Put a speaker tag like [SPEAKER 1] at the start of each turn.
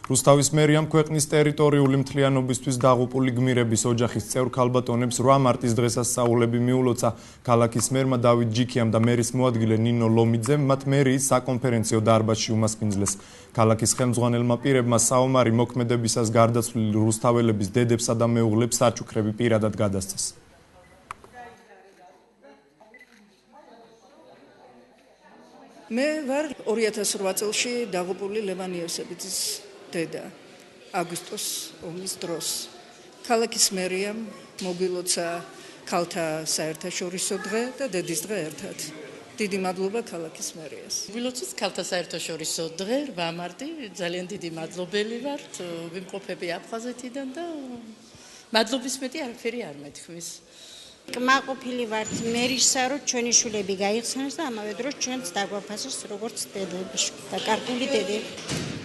[SPEAKER 1] რუსთავის მერიამ ქვეყნის ტერიტორიული მთლიანობისთვის დაღუპული გმირების ოჯახის წევრ ქალბატონებს 8 მარტის დღესასწაულები მიულოცა. ქალაქის მერმა დავით ჯიქიამ და მერის მოადგილე ნინო ლომიძემ მათ მერიის საკონფერენციო დარბაზში უმასპინძლეს. ქალაქის ხელმძღვანელმა პირებმა საომარი მოქმედებისას გარდაცვლილი რუსთაველების დედებსა და მეუღლებს საჩუქრები პირადად გადასცეს.
[SPEAKER 2] მე ვარ 2008 წელში დაღუპული ლევან იოსებიძის დედა აგვისტოს ომის დროს. ქალაქის მერიამ მოგილოცა ქალთა საერთაშორისო დღე და დედის დღე ერთად. დიდი მადლობა ქალაქის მერიას.
[SPEAKER 3] მოგილოცეს ქალთა საერთაშორისო დღე 8 მარტი, ძალიან დიდი მადლობელი ვართ, ვიმყოფები აფხაზეთიდან და მადლობის მეტი არაფერი არ მეთქმის.
[SPEAKER 4] კმაყოფილი ვართ მერისა, რომ ჩვენი შვილები გაიხსენეს და ამავე დროს ჩვენც დაგვაფასოს როგორც დედები და კარგული დედები.